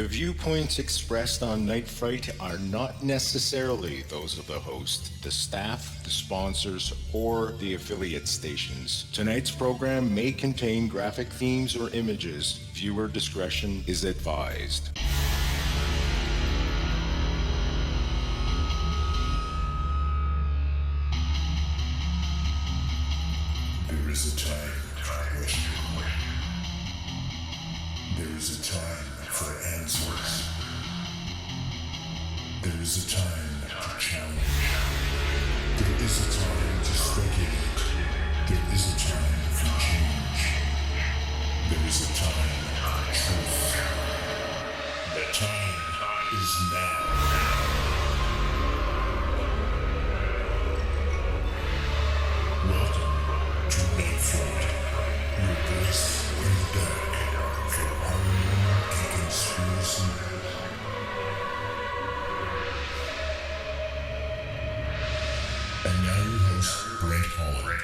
The viewpoints expressed on Night Fright are not necessarily those of the host, the staff, the sponsors, or the affiliate stations. Tonight's program may contain graphic themes or images. Viewer discretion is advised. There is a time for question. There is a time for answers. There is a time to challenge. There is a time to speculate. There is a time for change. There is a time for truth. The time is now. Welcome to Night Fright, your voice in the dark for harmony and conspiracy. And now your host, Brent Holland.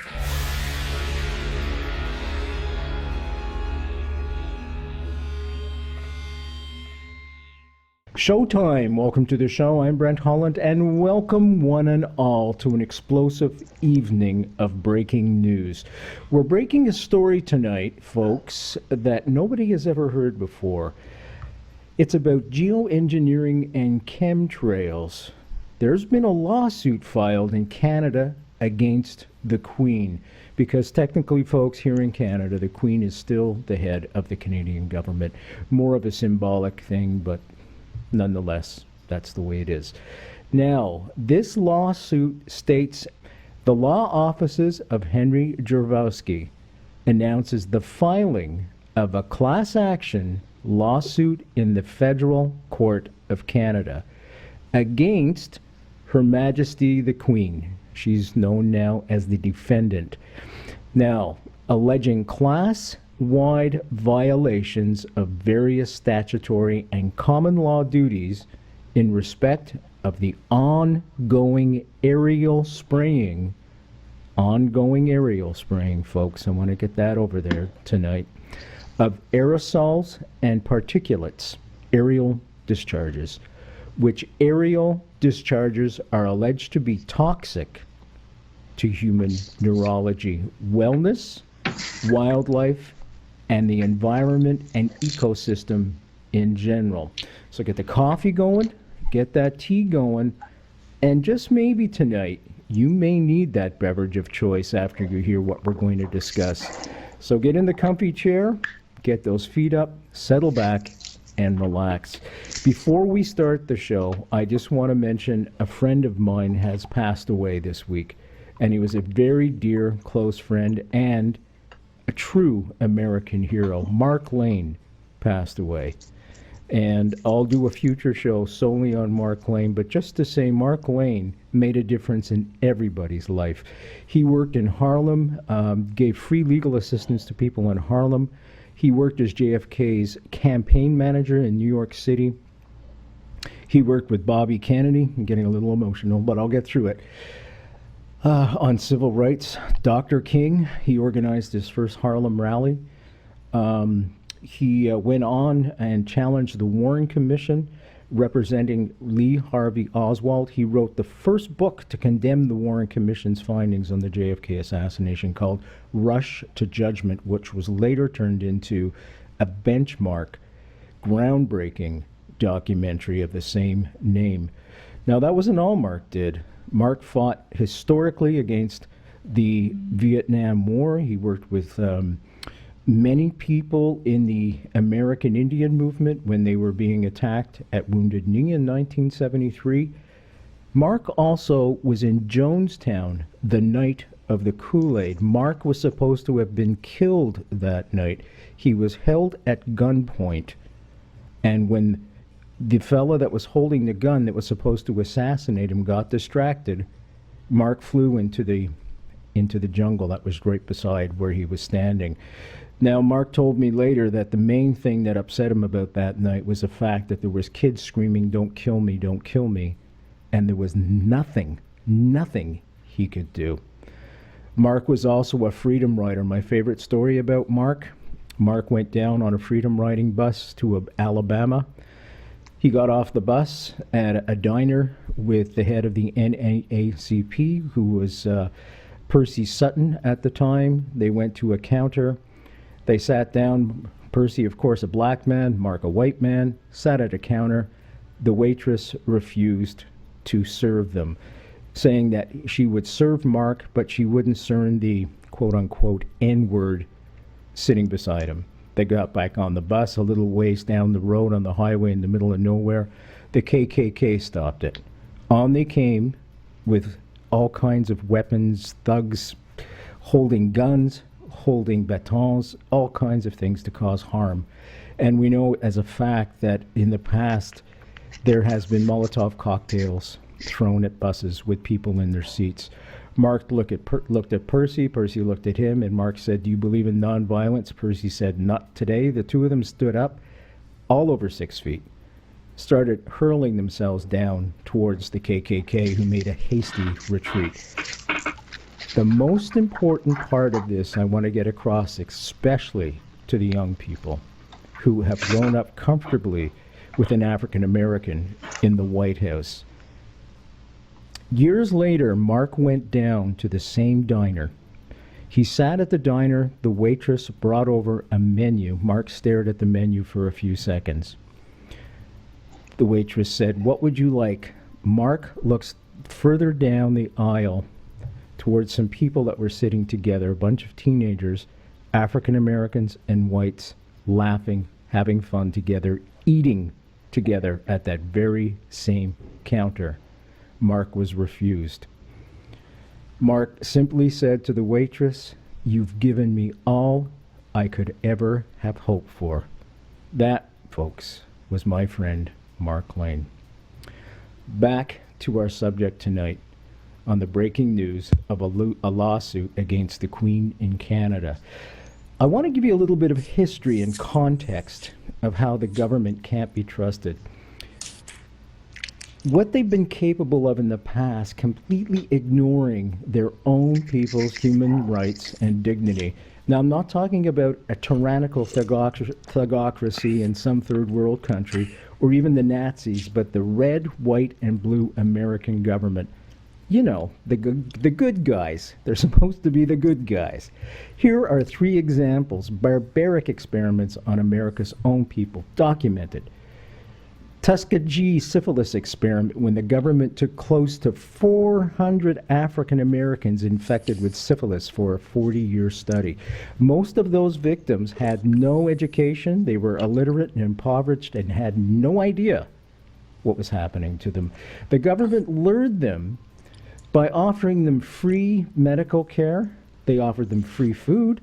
Showtime! Welcome to the show. I'm Brent Holland, and welcome one and all to an explosive evening of breaking news. We're breaking a story tonight, folks, that nobody has ever heard before. It's about geoengineering and chemtrails. There's been a lawsuit filed in Canada against the Queen, because technically, folks, here in Canada, the Queen is still the head of the Canadian government. More of a symbolic thing, but nonetheless, that's the way it is. Now, this lawsuit states the law offices of Henry Jervowski announces the filing of a class action lawsuit in the Federal Court of Canada against Her Majesty the Queen. She's known now as the defendant. Now, alleging class-wide violations of various statutory and common law duties in respect of the ongoing aerial spraying, folks, I want to get that over there tonight, of aerosols and particulates, aerial discharges, which aerial discharges are alleged to be toxic to human neurology, wellness, wildlife, and the environment and ecosystem in general. So get the coffee going, get that tea going, and just maybe tonight, you may need that beverage of choice after you hear what we're going to discuss. So get in the comfy chair, get those feet up, settle back, and relax. Before we start the show, I just want to mention a friend of mine has passed away this week, and he was a very dear, close friend and a true American hero. Mark Lane passed away. And I'll do a future show solely on Mark Lane, but just to say Mark Lane made a difference in everybody's life. He worked in Harlem, gave free legal assistance to people in Harlem. He worked as JFK's campaign manager in New York City. He worked with Bobby Kennedy. I'm getting a little emotional, but I'll get through it. On civil rights, Dr. King, he organized his first Harlem rally. He went on and challenged the Warren Commission, representing Lee Harvey Oswald. He wrote the first book to condemn the Warren Commission's findings on the JFK assassination, called Rush to Judgment, which was later turned into a benchmark, groundbreaking documentary of the same name. Now, that wasn't all Mark did. Mark fought historically against the Vietnam War. He worked with many people in the American Indian movement when they were being attacked at Wounded Knee in 1973. Mark also was in Jonestown the night of the Kool-Aid. Mark was supposed to have been killed that night. He was held at gunpoint, and when the fellow that was holding the gun that was supposed to assassinate him got distracted, Mark flew into the jungle that was right beside where he was standing. Now, Mark told me later that the main thing that upset him about that night was the fact that there was kids screaming, "Don't kill me, don't kill me," and there was nothing he could do. Mark was also a freedom rider. My favorite story about Mark went down on a freedom riding bus to Alabama, He got off the bus at a diner with the head of the NAACP, who was Percy Sutton at the time. They went to a counter. They sat down. Percy, of course, a black man, Mark, a white man, sat at a counter. The waitress refused to serve them, saying that she would serve Mark, but she wouldn't serve the quote-unquote N-word sitting beside him. They got back on the bus a little ways down the road on the highway in the middle of nowhere. The KKK stopped it. On they came with all kinds of weapons, thugs holding guns, holding batons, all kinds of things to cause harm. And we know as a fact that in the past there has been Molotov cocktails thrown at buses with people in their seats. Mark looked at Percy, Percy looked at him, and Mark said, "Do you believe in nonviolence?" Percy said, "Not today." The two of them stood up, all over 6 feet, started hurling themselves down towards the KKK, who made a hasty retreat. The most important part of this I want to get across, especially to the young people who have grown up comfortably with an African American in the White House. Years later, Mark went down to the same diner. He sat at the diner. The waitress brought over a menu. Mark stared at the menu for a few seconds. The waitress said, "What would you like?" Mark looks further down the aisle towards some people that were sitting together, a bunch of teenagers, African Americans and whites, laughing, having fun together, eating together at that very same counter. Mark was refused. Mark simply said to the waitress, "You've given me all I could ever have hoped for." That, folks, was my friend Mark Lane. Back to our subject tonight on the breaking news of a lawsuit against the Queen in Canada. I want to give you a little bit of history and context of how the government can't be trusted. What they've been capable of in the past, completely ignoring their own people's human rights and dignity. Now, I'm not talking about a tyrannical thugocracy in some third world country, or even the Nazis, but the red, white, and blue American government. You know, the good guys. They're supposed to be the good guys. Here are 3 examples, barbaric experiments on America's own people, documented. Tuskegee syphilis experiment, when the government took close to 400 African Americans infected with syphilis for a 40-year study. Most of those victims had no education. They were illiterate and impoverished and had no idea what was happening to them. The government lured them by offering them free medical care. They offered them free food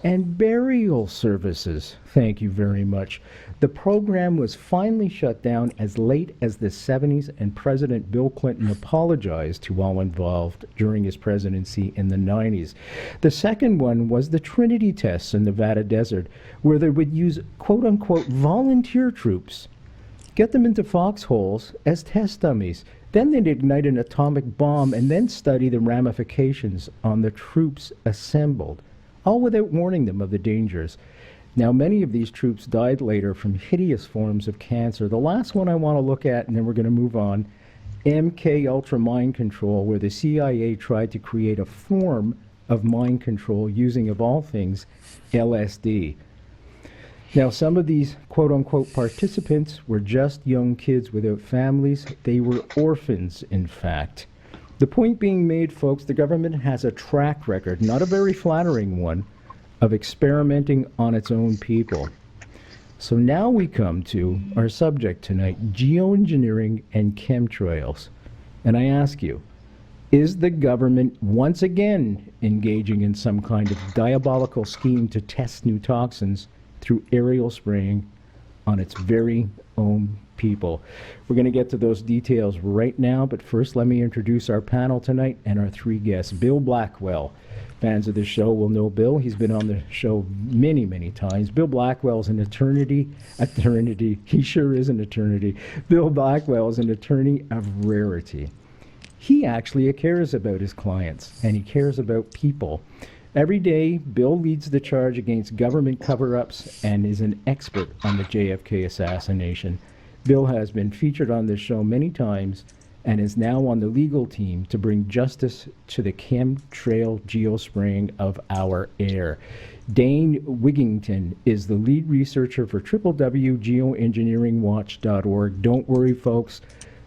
and burial services. Thank you very much. The program was finally shut down as late as the 70s, and President Bill Clinton apologized to all involved during his presidency in the 90s. The second one was the Trinity tests in Nevada desert, where they would use quote-unquote volunteer troops, get them into foxholes as test dummies. Then they'd ignite an atomic bomb and then study the ramifications on the troops assembled, all without warning them of the dangers. Now, many of these troops died later from hideous forms of cancer. The last one I want to look at, and then we're going to move on, MK Ultra mind control, where the CIA tried to create a form of mind control using, of all things, LSD. Now, some of these quote-unquote participants were just young kids without families. They were orphans, in fact. The point being made, folks, the government has a track record, not a very flattering one, of experimenting on its own people. So now we come to our subject tonight, geoengineering and chemtrails. And I ask you, is the government once again engaging in some kind of diabolical scheme to test new toxins through aerial spraying on its very own people? We're going to get to those details right now, but first let me introduce our panel tonight and our 3 guests. Bill Blackwell. Fans of this show will know Bill. He's been on the show many, many times. Bill Blackwell is an eternity. He sure is an eternity. Bill Blackwell is an attorney of rarity. He actually cares about his clients, and he cares about people. Every day, Bill leads the charge against government cover-ups and is an expert on the JFK assassination. Bill has been featured on this show many times and is now on the legal team to bring justice to the Chem Trails Geo spraying of our air. Dane Wigington is the lead researcher for www.geoengineeringwatch.org. Don't worry, folks.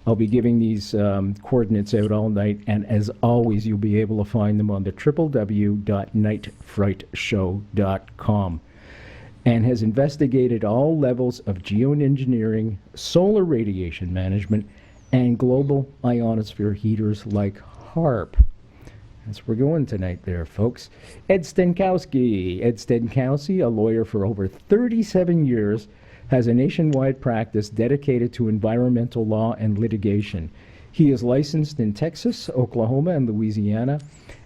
I'll be giving these coordinates out all night, and as always, you'll be able to find them on the www.nightfrightshow.com, and has investigated all levels of geoengineering, solar radiation management, and global ionosphere heaters like HARP. That's where we're going tonight there, folks. Ed Stenkowski. Ed Stenkowski, a lawyer for over 37 years, has a nationwide practice dedicated to environmental law and litigation. He is licensed in Texas, Oklahoma, and Louisiana,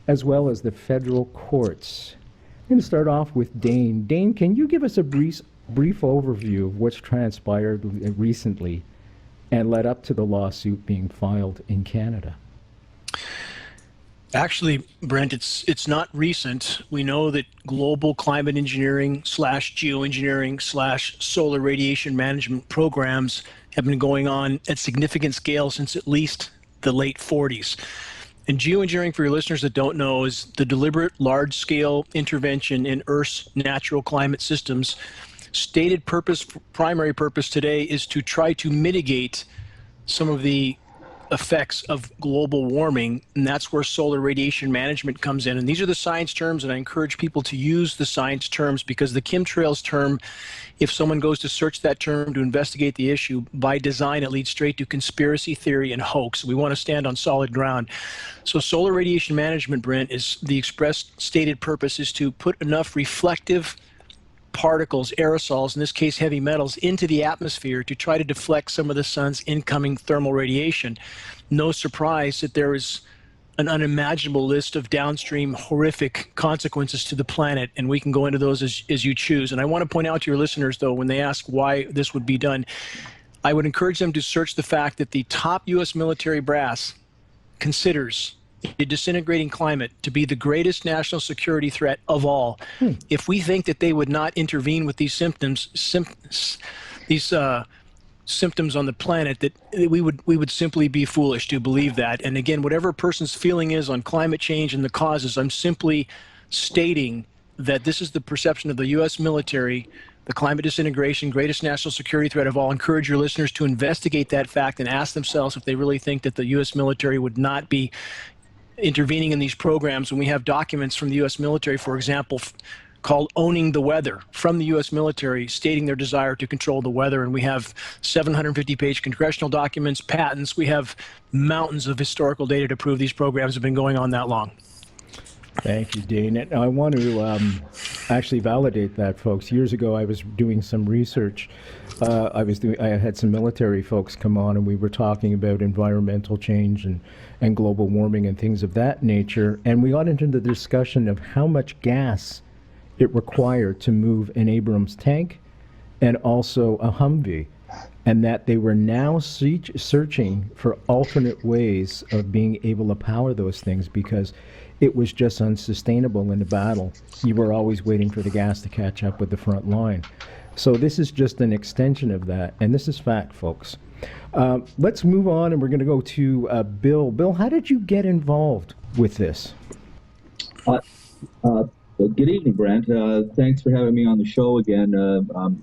as well as the federal courts. I'm going to start off with Dane. Dane, can you give us a brief overview of what's transpired recently and led up to the lawsuit being filed in Canada? Actually, Brent, it's not recent. We know that global climate engineering / geoengineering / solar radiation management programs have been going on at significant scale since at least the late 40s. And geoengineering, for your listeners that don't know, is the deliberate large-scale intervention in Earth's natural climate systems. Stated purpose, primary purpose today, is to try to mitigate some of the effects of global warming, and that's where solar radiation management comes in. And these are the science terms, and I encourage people to use the science terms, because the chemtrails term, if someone goes to search that term to investigate the issue, by design it leads straight to conspiracy theory and hoax. We want to stand on solid ground. So solar radiation management, Brent, is the express stated purpose is to put enough reflective particles, aerosols, in this case heavy metals, into the atmosphere to try to deflect some of the sun's incoming thermal radiation. No surprise that there is an unimaginable list of downstream horrific consequences to the planet, and we can go into those as you choose. And I want to point out to your listeners, though, when they ask why this would be done, I would encourage them to search the fact that the top U.S. military brass considers the disintegrating climate to be the greatest national security threat of all. If we think that they would not intervene with these symptoms on the planet, that we would simply be foolish to believe that. And again, whatever a person's feeling is on climate change and the causes, I'm simply stating that this is the perception of the U.S. military, the climate disintegration, greatest national security threat of all. Encourage your listeners to investigate that fact and ask themselves if they really think that the U.S. military would not be intervening in these programs. When we have documents from the U.S. military, for example, called Owning the Weather, from the U.S. military, stating their desire to control the weather. And we have 750-page congressional documents, patents. We have mountains of historical data to prove these programs have been going on that long. Thank you, Dane. And I want to actually validate that, folks. Years ago, I was doing some research. I had some military folks come on, and we were talking about environmental change and global warming and things of that nature. And we got into the discussion of how much gas it required to move an Abrams tank and also a Humvee, and that they were now searching for alternate ways of being able to power those things, because it was just unsustainable in the battle. You were always waiting for the gas to catch up with the front line. So this is just an extension of that, and this is fact, folks. Let's move on, and we're going to go to Bill. Bill, how did you get involved with this? Good evening, Brent. Thanks for having me on the show again. I'm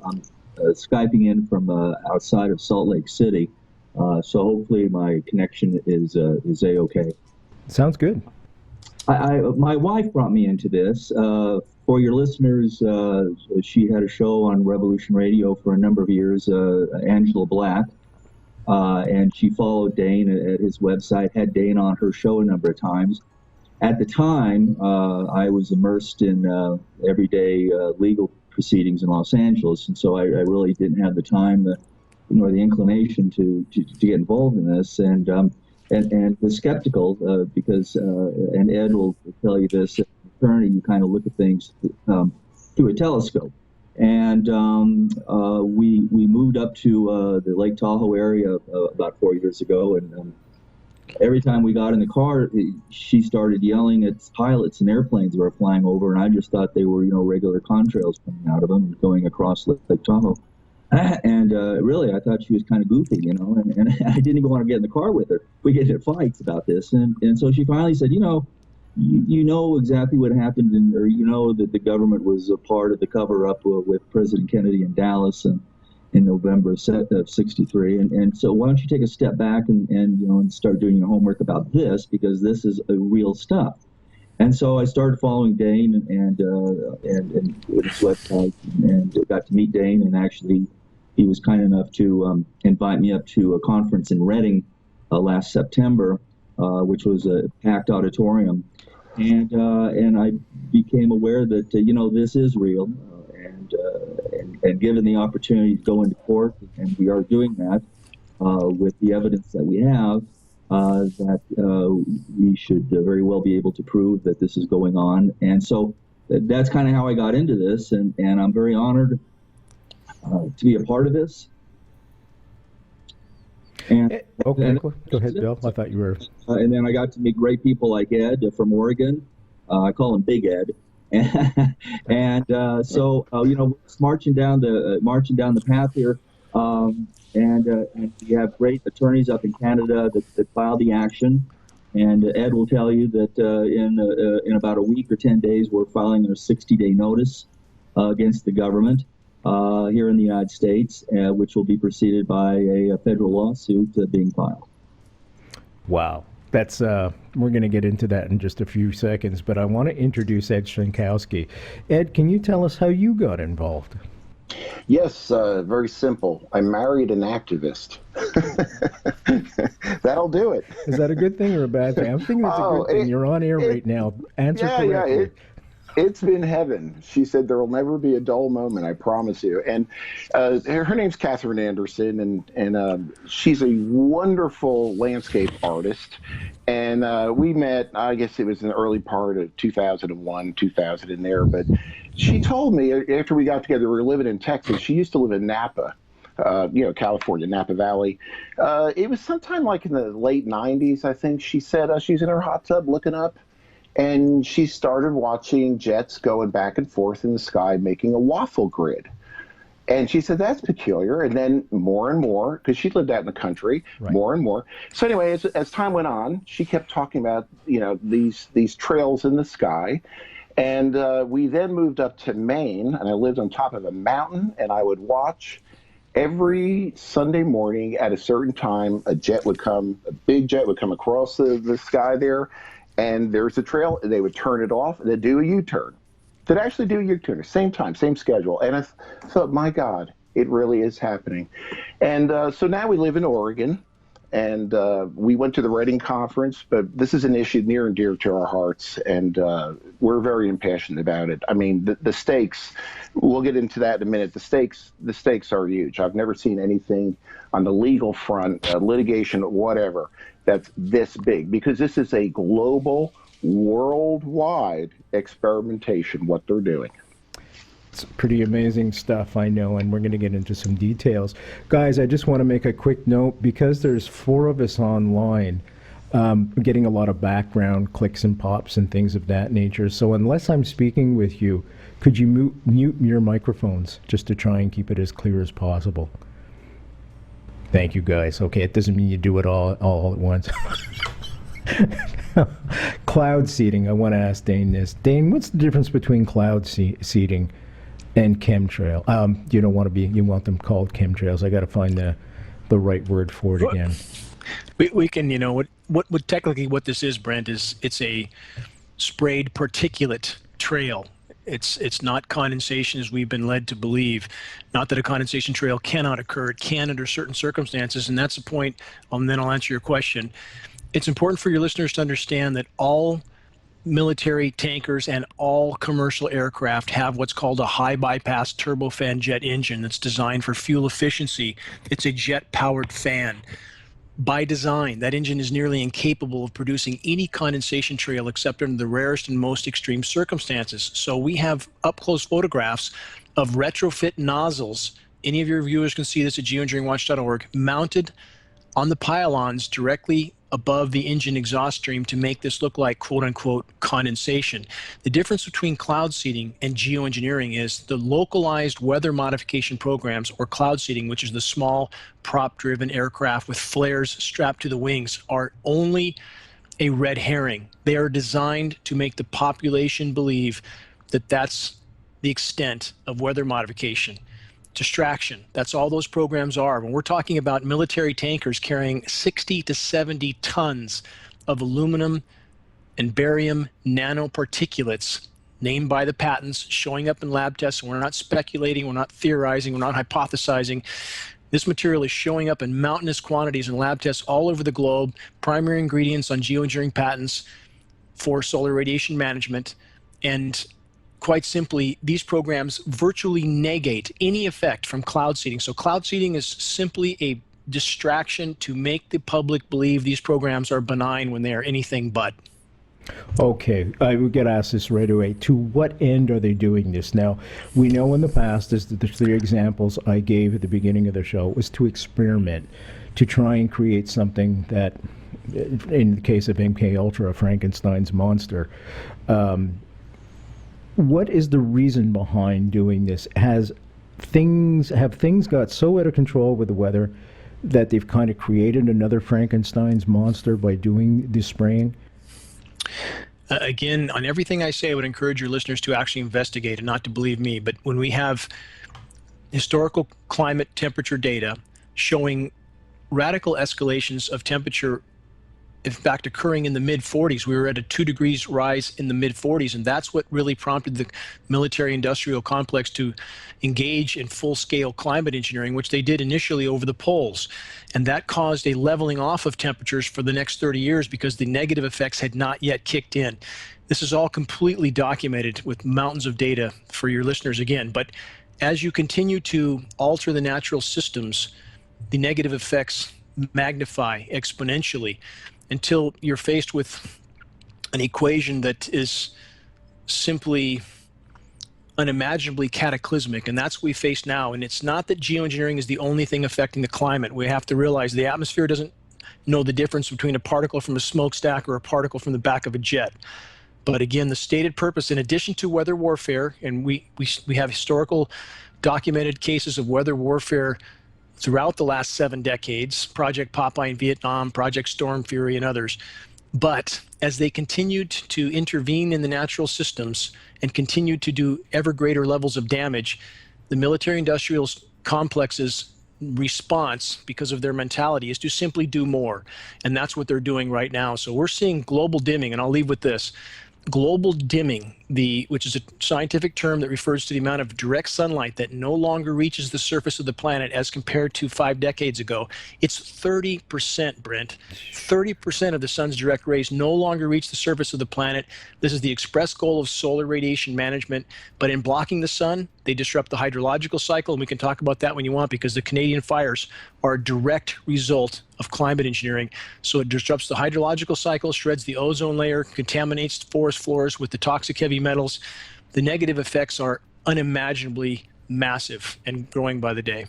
Skyping in from outside of Salt Lake City, so hopefully my connection is A-okay. Sounds good. My wife brought me into this. For your listeners, she had a show on Revolution Radio for a number of years, Angela Black, and she followed Dane at his website, had Dane on her show a number of times. At the time, I was immersed in everyday legal proceedings in Los Angeles, and so I really didn't have the time nor the inclination to get involved in this, and was skeptical because, and Ed will tell you this, as an attorney, you kind of look at things through a telescope. And we moved up to the Lake Tahoe area about 4 years ago, and every time we got in the car, she started yelling at pilots and airplanes that were flying over, and I just thought they were, regular contrails coming out of them and going across Lake Tahoe. And really, I thought she was kind of goofy, and I didn't even want to get in the car with her. We get into fights about this. And so she finally said, you know exactly what happened, or that the government was a part of the cover-up with President Kennedy in Dallas in November of '63. And so why don't you take a step back and start doing your homework about this, because this is real stuff. And so I started following Dane and his website, and got to meet Dane, and actually he was kind enough to invite me up to a conference in Reading last September, which was a packed auditorium. And I became aware that, this is real, and given the opportunity to go into court, and we are doing that with the evidence that we have, that we should very well be able to prove that this is going on. And so that's kind of how I got into this, and I'm very honored to be a part of this. And, okay, go ahead, Bill. I thought you were. And then I got to meet great people like Ed from Oregon. I call him Big Ed. And so marching down the path here, and we have great attorneys up in Canada that filed the action. And Ed will tell you that in about a week or 10 days, we're filing our 60-day notice against the government here in the United States, which will be preceded by a federal lawsuit being filed. Wow. That's we're going to get into that in just a few seconds, but I want to introduce Ed Schenkowski. Ed, can you tell us how you got involved? Yes, very simple. I married an activist. That'll do it. Is that a good thing or a bad thing? I'm thinking it's a good thing. You're on air right now. Answer correctly. Yeah, it's been heaven. She said there will never be a dull moment, I promise you. And her name's Catherine Anderson, and she's a wonderful landscape artist. And we met, I guess it was in the early part of 2001, 2000 in there. But she told me after we got together, we were living in Texas. She used to live in Napa, California, Napa Valley. It was sometime like in the late 90s, I think. She said she's in her hot tub looking up. And she started watching jets going back and forth in the sky, making a waffle grid. And she said, that's peculiar. And then more and more, because she lived out in the country, right. More and more. So anyway, as time went on, she kept talking about, these trails in the sky. And we then moved up to Maine, and I lived on top of a mountain, and I would watch every Sunday morning at a certain time, a big jet would come across the sky there. And there's a trail, and they would turn it off, and they'd do a U-turn. They'd actually do a U-turn, same time, same schedule. And I thought, my God, it really is happening. And so now we live in Oregon, and we went to the Reading conference, but this is an issue near and dear to our hearts, and we're very impassioned about it. I mean, the stakes, we'll get into that in a minute. The stakes are huge. I've never seen anything on the legal front, litigation, whatever, that's this big, because this is a global, worldwide experimentation, what they're doing. It's pretty amazing stuff, I know, and we're going to get into some details. Guys, I just want to make a quick note, because there's 4 of us online, getting a lot of background clicks and pops and things of that nature. So unless I'm speaking with you, could you mute your microphones just to try and keep it as clear as possible? Thank you, guys. Okay, it doesn't mean you do it all at once. Cloud seeding. I want to ask Dane this. Dane, what's the difference between cloud seeding and chemtrail? You don't want to you want them called chemtrails. I got to find the right word for it again. We can, what technically what this is, Brent, is it's a sprayed particulate trail. It's not condensation as we've been led to believe. Not that a condensation trail cannot occur. It can under certain circumstances, and that's the point, and then I'll answer your question. It's important for your listeners to understand that all military tankers and all commercial aircraft have what's called a high bypass turbofan jet engine that's designed for fuel efficiency. It's a jet-powered fan. By design, that engine is nearly incapable of producing any condensation trail except under the rarest and most extreme circumstances. So we have up-close photographs of retrofit nozzles. Any of your viewers can see this at geoengineeringwatch.org, mounted on the pylons directly above the engine exhaust stream to make this look like quote unquote condensation. The difference between cloud seeding and geoengineering is the localized weather modification programs, or cloud seeding, which is the small prop driven aircraft with flares strapped to the wings, are only a red herring. They are designed to make the population believe that that's the extent of weather modification. Distraction. That's all those programs are. When we're talking about military tankers carrying 60 to 70 tons of aluminum and barium nanoparticulates named by the patents, showing up in lab tests, and we're not speculating, we're not theorizing, we're not hypothesizing. This material is showing up in mountainous quantities in lab tests all over the globe, primary ingredients on geoengineering patents for solar radiation management, and quite simply, these programs virtually negate any effect from cloud seeding. So cloud seeding is simply a distraction to make the public believe these programs are benign when they are anything but. Okay, I would get asked this right away. To what end are they doing this? Now, we know in the past, as the three examples I gave at the beginning of the show, was to experiment, to try and create something that, in the case of MK Ultra, Frankenstein's monster. What is the reason behind doing this? Have things got so out of control with the weather that they've kind of created another Frankenstein's monster by doing this spraying? Again, on everything I say, I would encourage your listeners to actually investigate and not to believe me. But when we have historical climate temperature data showing radical escalations of temperature, in fact, occurring in the mid-40s. We were at a 2 degrees rise in the mid-40s, and that's what really prompted the military-industrial complex to engage in full-scale climate engineering, which they did initially over the poles. And that caused a leveling off of temperatures for the next 30 years because the negative effects had not yet kicked in. This is all completely documented with mountains of data for your listeners again. But as you continue to alter the natural systems, the negative effects magnify exponentially, until you're faced with an equation that is simply unimaginably cataclysmic, and that's what we face now. And it's not that geoengineering is the only thing affecting the climate. We have to realize the atmosphere doesn't know the difference between a particle from a smokestack or a particle from the back of a jet. But again, the stated purpose, in addition to weather warfare, and we have historical documented cases of weather warfare throughout the last 7 decades, Project Popeye in Vietnam, Project Storm Fury, and others. But as they continued to intervene in the natural systems and continued to do ever greater levels of damage, the military-industrial complex's response, because of their mentality, is to simply do more. And that's what they're doing right now. So we're seeing global dimming, and I'll leave with this. Global dimming, which is a scientific term that refers to the amount of direct sunlight that no longer reaches the surface of the planet as compared to 5 decades ago. It's 30%, Brent. 30% of the sun's direct rays no longer reach the surface of the planet. This is the express goal of solar radiation management. But in blocking the sun, they disrupt the hydrological cycle, and we can talk about that when you want, because the Canadian fires are a direct result of climate engineering. So it disrupts the hydrological cycle, shreds the ozone layer, contaminates forest floors with the toxic heavy metals. The negative effects are unimaginably massive and growing by the day.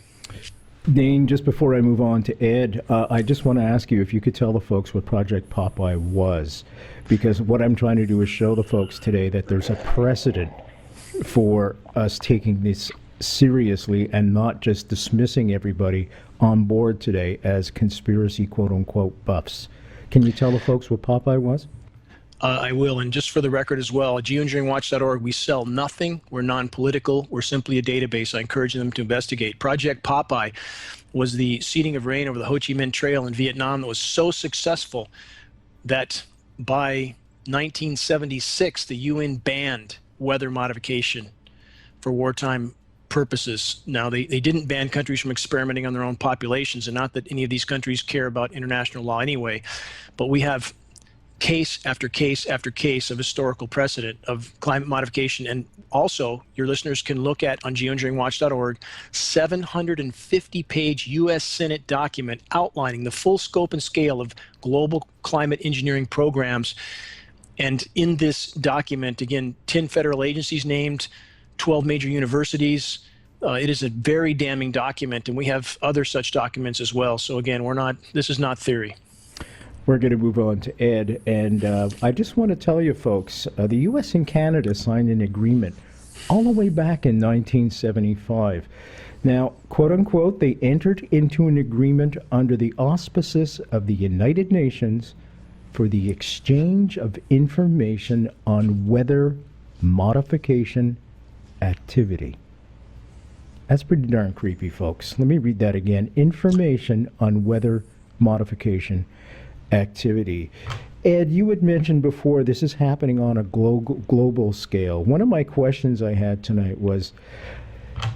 Dane, just before I move on to Ed, I just want to ask you if you could tell the folks what Project Popeye was, because what I'm trying to do is show the folks today that there's a precedent for us taking this seriously and not just dismissing everybody on board today as conspiracy quote-unquote buffs. Can you tell the folks what Popeye was? I will, and just for the record as well, at geoengineeringwatch.org, we sell nothing. We're non-political. We're simply a database. I encourage them to investigate. Project Popeye was the seeding of rain over the Ho Chi Minh Trail in Vietnam that was so successful that by 1976, the UN banned weather modification for wartime purposes. Now, they didn't ban countries from experimenting on their own populations, and not that any of these countries care about international law anyway, but we have case after case after case of historical precedent of climate modification. And also, your listeners can look at, on geoengineeringwatch.org, 750-page U.S. Senate document outlining the full scope and scale of global climate engineering programs. And in this document, again, 10 federal agencies named, 12 major universities. It is a very damning document, and we have other such documents as well. So again, this is not theory. We're going to move on to Ed, and I just want to tell you folks, the U.S. and Canada signed an agreement all the way back in 1975. Now, quote unquote, they entered into an agreement under the auspices of the United Nations for the exchange of information on weather modification activity. That's pretty darn creepy, folks. Let me read that again. Information on weather modification activity. Ed, you had mentioned before this is happening on a global scale. One of my questions I had tonight was,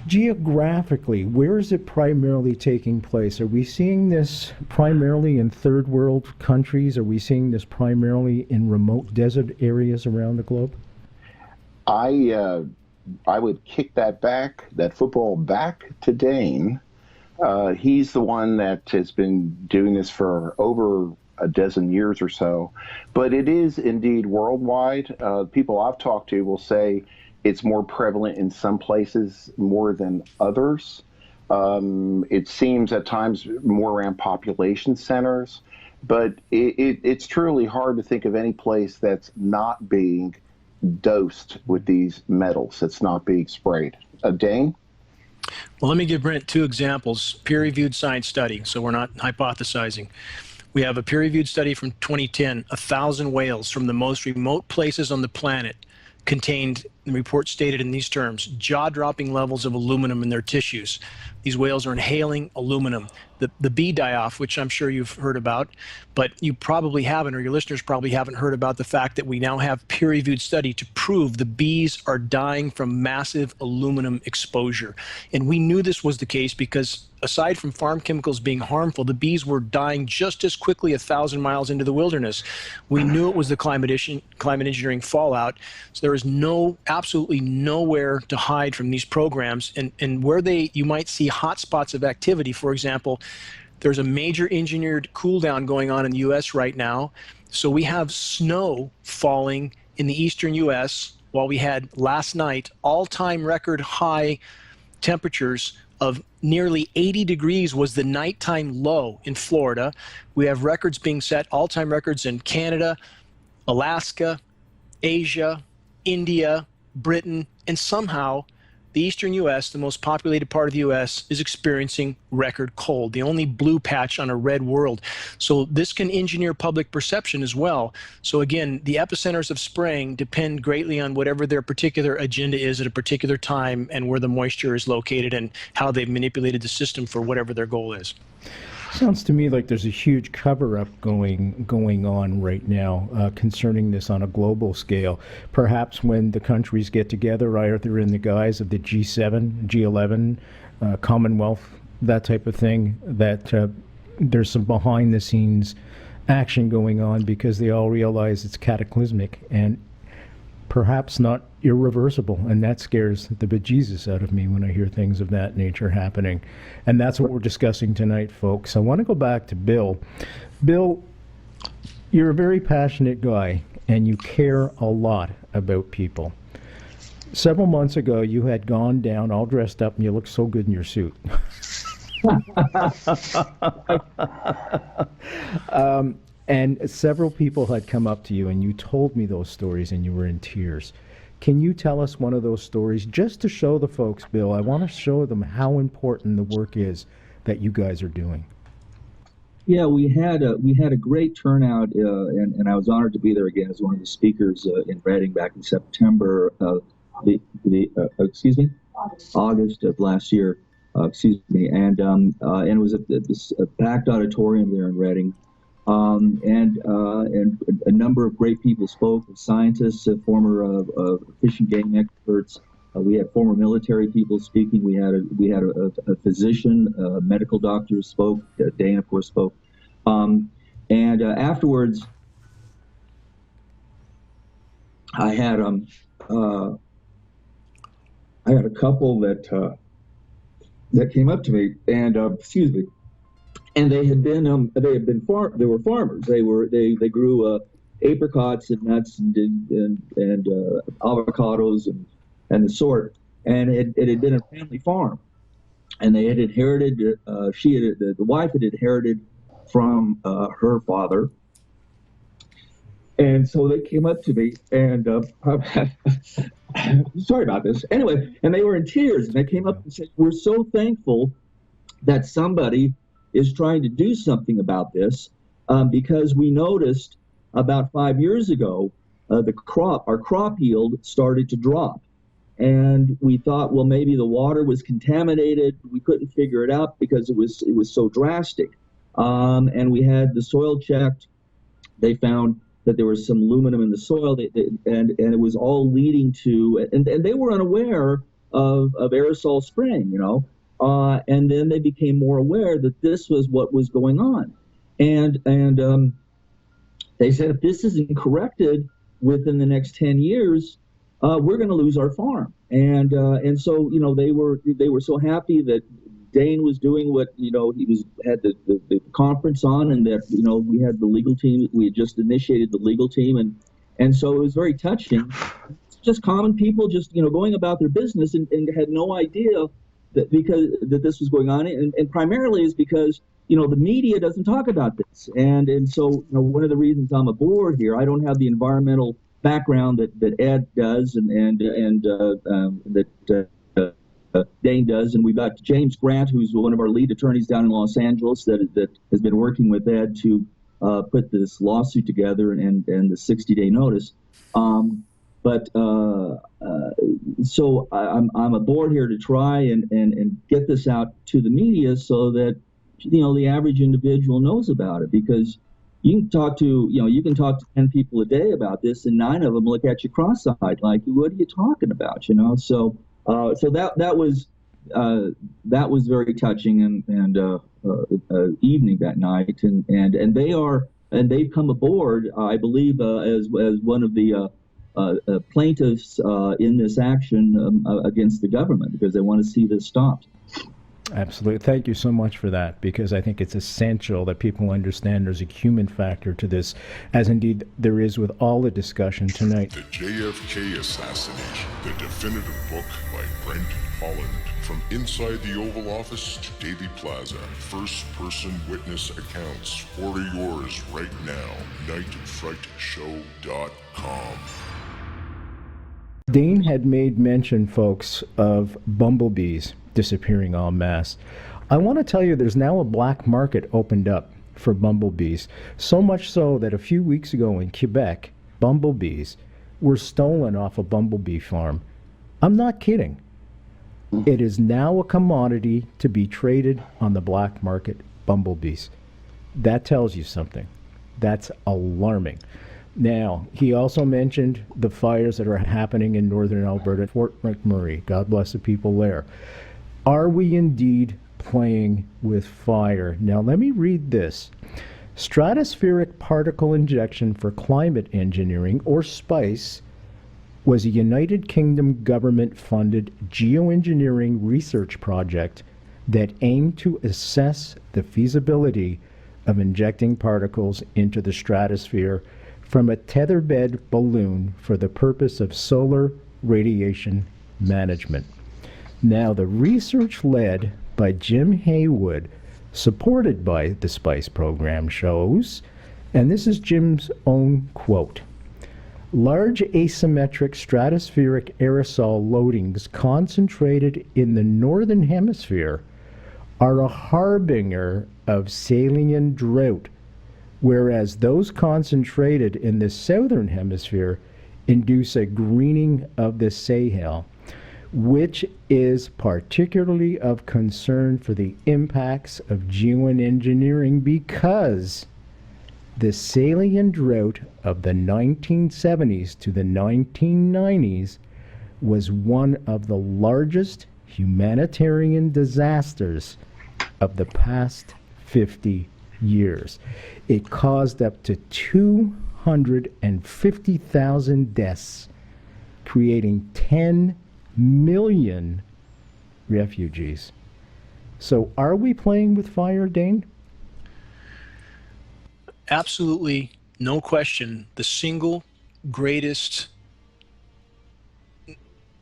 geographically, where is it primarily taking place? Are we seeing this primarily in third world countries? Are we seeing this primarily in remote desert areas around the globe? I would kick that football back to Dane. He's the one that has been doing this for over a dozen years or so, but it is indeed worldwide. People I've talked to will say it's more prevalent in some places more than others. It seems at times more around population centers, but it's truly hard to think of any place that's not being dosed with these metals, that's not being sprayed. Dane? Well, let me give Brent two examples. Peer-reviewed science study, so we're not hypothesizing. We have a peer-reviewed study from 2010, 1,000 whales from the most remote places on the planet contained, the report stated in these terms, jaw-dropping levels of aluminum in their tissues. These whales are inhaling aluminum. The bee die-off, which I'm sure you've heard about, but you probably haven't, or your listeners probably haven't heard about the fact that we now have peer-reviewed study to prove the bees are dying from massive aluminum exposure. And we knew this was the case because aside from farm chemicals being harmful, the bees were dying just as quickly 1,000 miles into the wilderness. We knew it was the climate engineering fallout, so there is absolutely nowhere to hide from these programs. And where you might see hotspots of activity, for example, there's a major engineered cool down going on in the U.S. right now. So we have snow falling in the eastern U.S. while we had last night all-time record high temperatures of nearly 80 degrees was the nighttime low in Florida. We have records being set, all-time records in Canada, Alaska, Asia, India, Britain, and somehow the eastern U.S., the most populated part of the U.S., is experiencing record cold, the only blue patch on a red world. So this can engineer public perception as well. So again, the epicenters of spraying depend greatly on whatever their particular agenda is at a particular time and where the moisture is located and how they've manipulated the system for whatever their goal is. Sounds to me like there's a huge cover-up going on right now concerning this on a global scale. Perhaps when the countries get together, either in the guise of the G7, G11, Commonwealth, that type of thing, that there's some behind-the-scenes action going on because they all realize it's cataclysmic and perhaps not irreversible, and that scares the bejesus out of me when I hear things of that nature happening. And that's what we're discussing tonight, folks. I want to go back to Bill. Bill, you're a very passionate guy, and you care a lot about people. Several months ago, you had gone down all dressed up, and you looked so good in your suit. And several people had come up to you, and you told me those stories, and you were in tears. Can you tell us one of those stories just to show the folks, Bill? I want to show them how important the work is that you guys are doing. Yeah, we had a great turnout, and I was honored to be there again as one of the speakers in Reading back in September of August of last year. And it was a packed auditorium there in Reading. And a number of great people spoke, scientists, former fish and game experts. We had former military people speaking. We had a physician, medical doctor spoke. Dane, of course, spoke. And afterwards, I had a couple that came up to me and and they were farmers. They grew apricots and nuts and avocados and the sort. And it had been a family farm, and they had inherited. The wife had inherited from her father And so they came up to me and sorry about this. Anyway, and they were in tears, and they came up and said, "We're so thankful that somebody is trying to do something about this, because we noticed about 5 years ago our crop yield started to drop, and we thought, well, maybe the water was contaminated. We couldn't figure it out because it was so drastic, and we had the soil checked. They found that there was some aluminum in the soil, and it was all leading to, and they were unaware of aerosol spraying, and then they became more aware that this was what was going on, and they said, if this isn't corrected within the next 10 years, we're going to lose our farm. And so they were so happy that Dane was doing what he had the conference on, and that we had the legal team. We had just initiated the legal team, and so it was very touching. It's just common people just going about their business and had no idea that this was going on, and primarily is because the media doesn't talk about this, and so one of the reasons I'm aboard here, I don't have the environmental background that Ed does and that Dane does, and we've got James Grant, who's one of our lead attorneys down in Los Angeles that has been working with Ed to put this lawsuit together and the 60-day notice. So I'm aboard here to try and get this out to the media so that the average individual knows about it, because you can talk to 10 people a day about this, and 9 of them look at you cross-eyed like, what are you talking about? So that was very touching and evening that night, and they've come aboard, I believe, as one of the plaintiffs in this action against the government, because they want to see this stopped. Absolutely. Thank you so much for that, because I think it's essential that people understand there's a human factor to this, as indeed there is with all the discussion tonight. The JFK Assassination, the definitive book by Brent Holland. From inside the Oval Office to Daily Plaza, first-person witness accounts. Order yours right now. nightfrightshow.com. Dane had made mention, folks, of bumblebees disappearing en masse. I want to tell you there's now a black market opened up for bumblebees, so much so that a few weeks ago in Quebec, bumblebees were stolen off a bumblebee farm. I'm not kidding. It is now a commodity to be traded on the black market, bumblebees. That tells you something. That's alarming. Now, he also mentioned the fires that are happening in northern Alberta, Fort McMurray. God bless the people there. Are we indeed playing with fire? Now, let me read this. Stratospheric Particle Injection for Climate Engineering, or SPICE, was a United Kingdom government-funded geoengineering research project that aimed to assess the feasibility of injecting particles into the stratosphere from a tetherbed balloon for the purpose of solar radiation management. Now, the research led by Jim Haywood, supported by the SPICE program, shows, and this is Jim's own quote, large asymmetric stratospheric aerosol loadings concentrated in the northern hemisphere are a harbinger of saline drought, whereas those concentrated in the southern hemisphere induce a greening of the Sahel, which is particularly of concern for the impacts of geoengineering because the saline drought of the 1970s to the 1990s was one of the largest humanitarian disasters of the past 50 years. It caused up to 250,000 deaths, creating 10 million refugees. So are we playing with fire, Dane? Absolutely, no question. The single greatest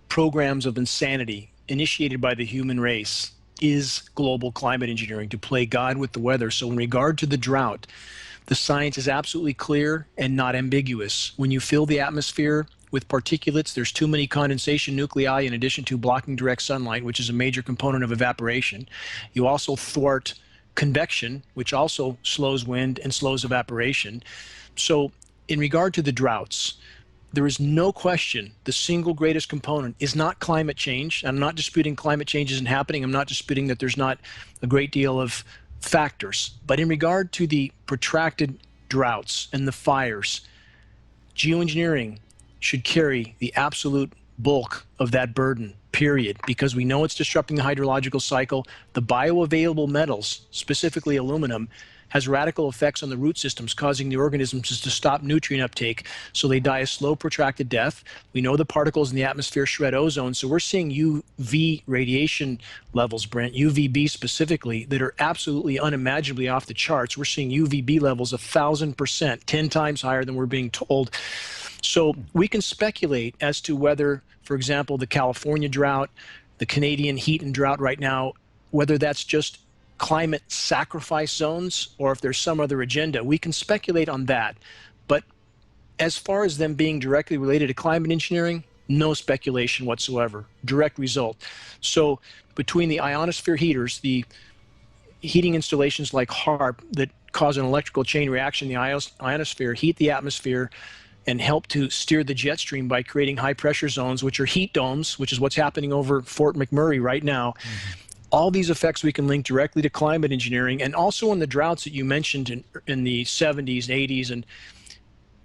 programs of insanity initiated by the human race is global climate engineering, to play God with the weather. So in regard to the drought, the science is absolutely clear and not ambiguous. When you fill the atmosphere with particulates, there's too many condensation nuclei in addition to blocking direct sunlight, which is a major component of evaporation. You also thwart convection, which also slows wind and slows evaporation. So in regard to the droughts, there is no question the single greatest component is not climate change. I'm not disputing climate change isn't happening. I'm not disputing that there's not a great deal of factors. But in regard to the protracted droughts and the fires, geoengineering should carry the absolute bulk of that burden, period, because we know it's disrupting the hydrological cycle. The bioavailable metals, specifically aluminum, has radical effects on the root systems, causing the organisms to stop nutrient uptake, so they die a slow, protracted death. We know the particles in the atmosphere shred ozone, so we're seeing UV radiation levels, Brent, UVB specifically, that are absolutely unimaginably off the charts. We're seeing UVB levels 1,000%, 10 times higher than we're being told. So we can speculate as to whether, for example, the California drought, the Canadian heat and drought right now, whether that's just climate sacrifice zones or if there's some other agenda. We can speculate on that. But as far as them being directly related to climate engineering, no speculation whatsoever. Direct result. So between the ionosphere heaters, the heating installations like HARP that cause an electrical chain reaction in the ionosphere, heat the atmosphere, and help to steer the jet stream by creating high pressure zones, which are heat domes, which is what's happening over Fort McMurray right now. All these effects we can link directly to climate engineering, and also in the droughts that you mentioned in the 70s, 80s, and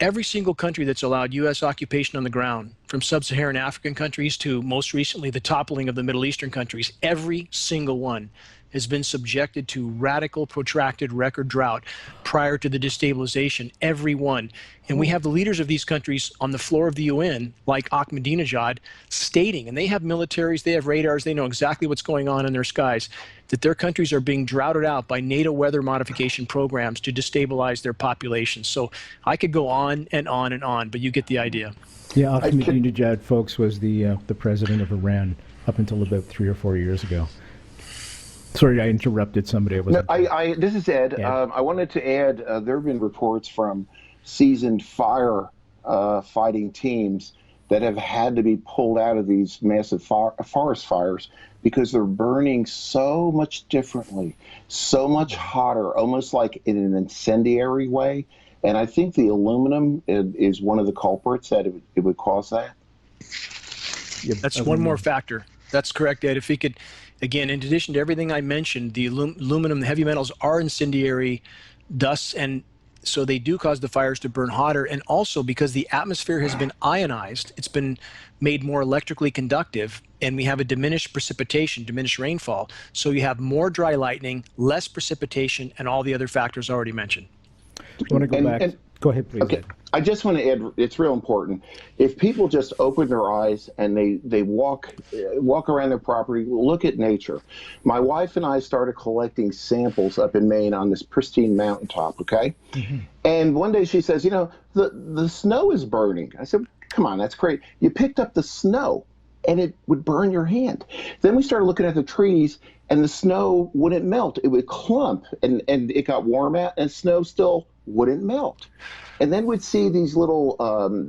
every single country that's allowed U.S. occupation on the ground, from sub-Saharan African countries to most recently the toppling of the Middle Eastern countries, every single one has been subjected to radical, protracted record drought prior to the destabilization, every one. And we have the leaders of these countries on the floor of the UN, like Ahmadinejad, stating, and they have militaries, they have radars, they know exactly what's going on in their skies, that their countries are being droughted out by NATO weather modification programs to destabilize their populations. So I could go on and on and on, but you get the idea. Yeah, Ahmadinejad, folks, was the president of Iran up until about 3 or 4 years ago. Sorry, I interrupted somebody. This is Ed. I wanted to add, there have been reports from seasoned fighting teams that have had to be pulled out of these massive forest fires because they're burning so much differently, so much hotter, almost like in an incendiary way. And I think the aluminum is one of the culprits that it would cause that. Yeah, that's one more factor. That's correct, Ed. If we could, again, in addition to everything I mentioned, the aluminum, the heavy metals are incendiary dusts, and so they do cause the fires to burn hotter. And also because the atmosphere has been ionized, it's been made more electrically conductive, and we have a diminished precipitation, diminished rainfall. So you have more dry lightning, less precipitation, and all the other factors already mentioned. I want to go back. Go ahead, please. Okay. Ed. I just want to add, it's real important. If people just open their eyes and they walk around their property, look at nature. My wife and I started collecting samples up in Maine on this pristine mountaintop, okay? Mm-hmm. And one day she says, the snow is burning. I said, come on, that's great. You picked up the snow and it would burn your hand. Then we started looking at the trees and the snow wouldn't melt. It would clump and it got warm out and snow still wouldn't melt. And then we'd see these little,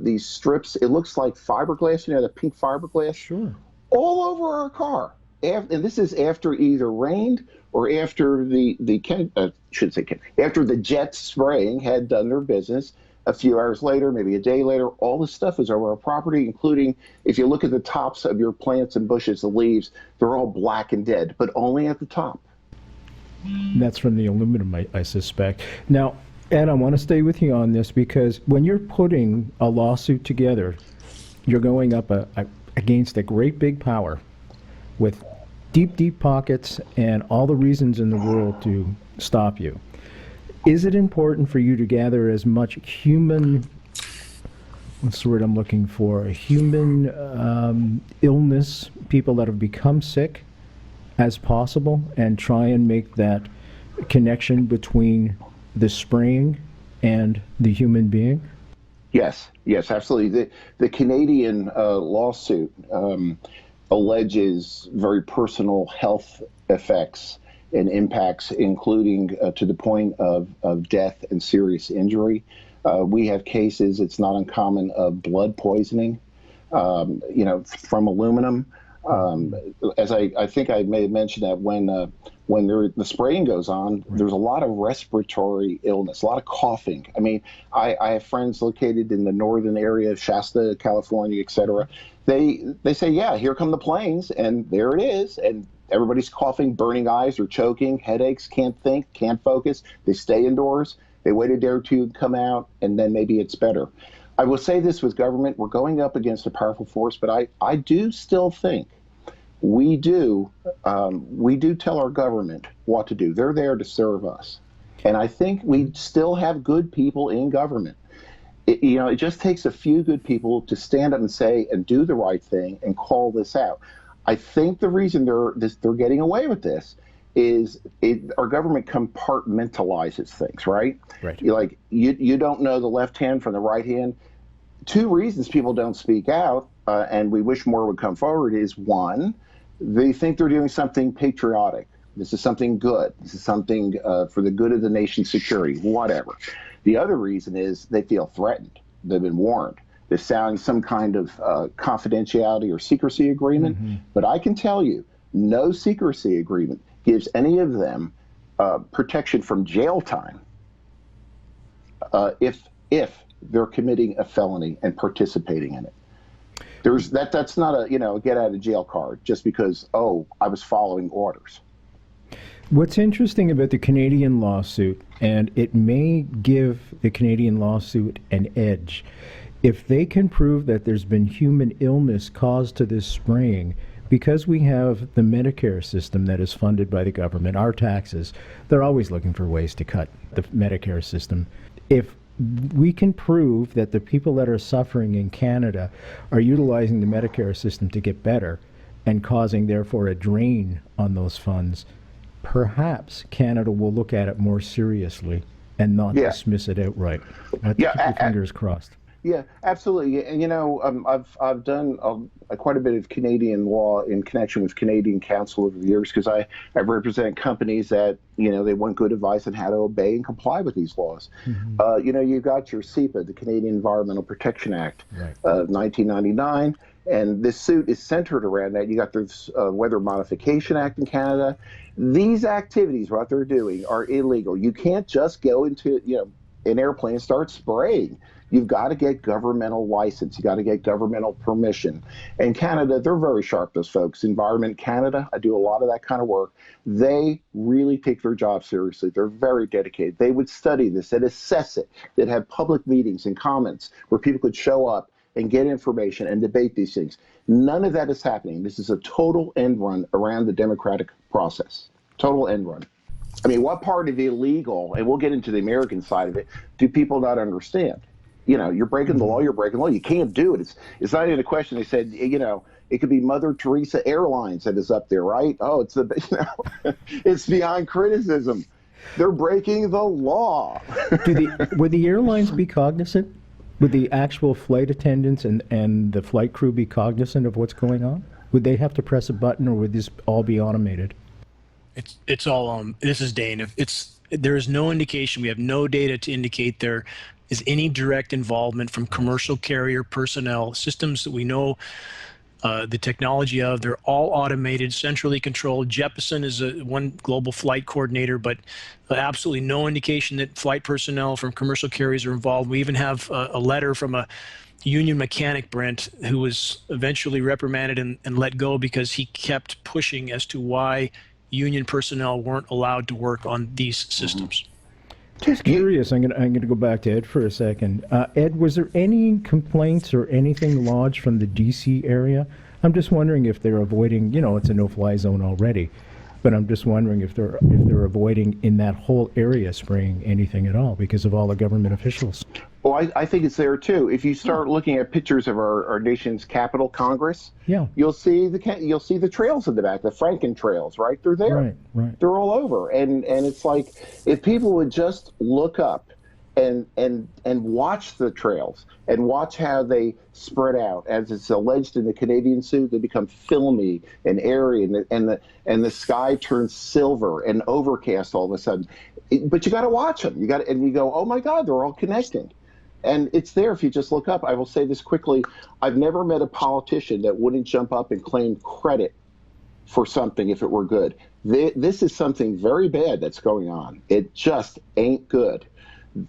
these strips, it looks like fiberglass, the pink fiberglass, sure, all over our car. And this is after either rained or after after the jet spraying had done their business. A few hours later, maybe a day later, all this stuff is over our property, including if you look at the tops of your plants and bushes, the leaves, they're all black and dead, but only at the top. That's from the aluminum, I suspect. Now, Ed, I want to stay with you on this because when you're putting a lawsuit together, you're going up against a great big power with deep, deep pockets and all the reasons in the world to stop you. Is it important for you to gather as much human, what's the word I'm looking for, human illness, people that have become sick, as possible, and try and make that connection between the spraying and the human being? Yes, absolutely. The Canadian lawsuit alleges very personal health effects and impacts, including to the point of death and serious injury. We have cases, it's not uncommon, of blood poisoning, from aluminum. As I think I may have mentioned that when the spraying goes on, there's a lot of respiratory illness, a lot of coughing. I mean, I have friends located in the northern area of Shasta, California, et cetera. They say, yeah, here come the planes, and there it is, and everybody's coughing, burning eyes, or choking, headaches, can't think, can't focus. They stay indoors. They wait a day or two to come out, and then maybe it's better. I will say this with government, we're going up against a powerful force, but I do still think we do tell our government what to do. They're there to serve us. And I think we still have good people in government. It just takes a few good people to stand up and say and do the right thing and call this out. I think the reason they're getting away with this is our government compartmentalizes things, right? Right. You don't know the left hand from the right hand. Two reasons people don't speak out, and we wish more would come forward, is one, they think they're doing something patriotic. This is something good. This is something for the good of the nation's security, whatever. The other reason is they feel threatened. They've been warned. They're signing some kind of confidentiality or secrecy agreement. Mm-hmm. But I can tell you, no secrecy agreement gives any of them protection from jail time if they're committing a felony and participating in it. That's not a get out of jail card just because I was following orders. What's interesting about the Canadian lawsuit, and it may give the Canadian lawsuit an edge, if they can prove that there's been human illness caused to this spraying, because we have the Medicare system that is funded by the government, our taxes, they're always looking for ways to cut the Medicare system. If we can prove that the people that are suffering in Canada are utilizing the Medicare system to get better and causing, therefore, a drain on those funds, perhaps Canada will look at it more seriously and not dismiss it outright. Keep your fingers crossed. Yeah, absolutely. And, I've done quite a bit of Canadian law in connection with Canadian Council over the years because I represent companies that, they want good advice on how to obey and comply with these laws. Mm-hmm. You've got your CEPA, the Canadian Environmental Protection Act, of 1999. And this suit is centered around that. You got the Weather Modification Act in Canada. These activities, what they're doing, are illegal. You can't just go into, an airplane and start spraying. You've got to get governmental license. You got to get governmental permission. And Canada, they're very sharp, those folks. Environment Canada, I do a lot of that kind of work. They really take their job seriously. They're very dedicated. They would study this and assess it. They'd have public meetings and comments where people could show up and get information and debate these things. None of that is happening. This is a total end run around the democratic process. Total end run. I mean, what part of illegal, and we'll get into the American side of it, do people not understand? You're breaking the law, you're breaking the law. You can't do it. It's not even a question. They said, it could be Mother Teresa Airlines that is up there, right? It's beyond criticism. They're breaking the law. Would the airlines be cognizant? Would the actual flight attendants and the flight crew be cognizant of what's going on? Would they have to press a button, or would this all be automated? It's all this is Dane. There is no indication. We have no data to indicate there is any direct involvement from commercial carrier personnel. Systems that we know the technology of, they're all automated, centrally controlled. Jeppesen is one global flight coordinator, but absolutely no indication that flight personnel from commercial carriers are involved. We even have a letter from a union mechanic, Brent, who was eventually reprimanded and let go because he kept pushing as to why union personnel weren't allowed to work on these systems. Just curious, I'm gonna go back to Ed for a second. Ed, was there any complaints or anything lodged from the DC area? I'm just wondering if they're avoiding, it's a no-fly zone already, but I'm just wondering if they're avoiding in that whole area spraying anything at all because of all the government officials. Well, I think it's there too. If you start looking at pictures of our nation's capital, Congress, you'll see the trails in the back, the Franken trails, right? They're there. Right. They're all over. And it's like, if people would just look up and watch the trails and watch how they spread out. As it's alleged in the Canadian suit, they become filmy and airy, and the sky turns silver and overcast all of a sudden. But you got to watch them. And you go, oh my God, they're all connecting. And it's there if you just look up. I will say this quickly. I've never met a politician that wouldn't jump up and claim credit for something if it were good. This is something very bad that's going on. It just ain't good.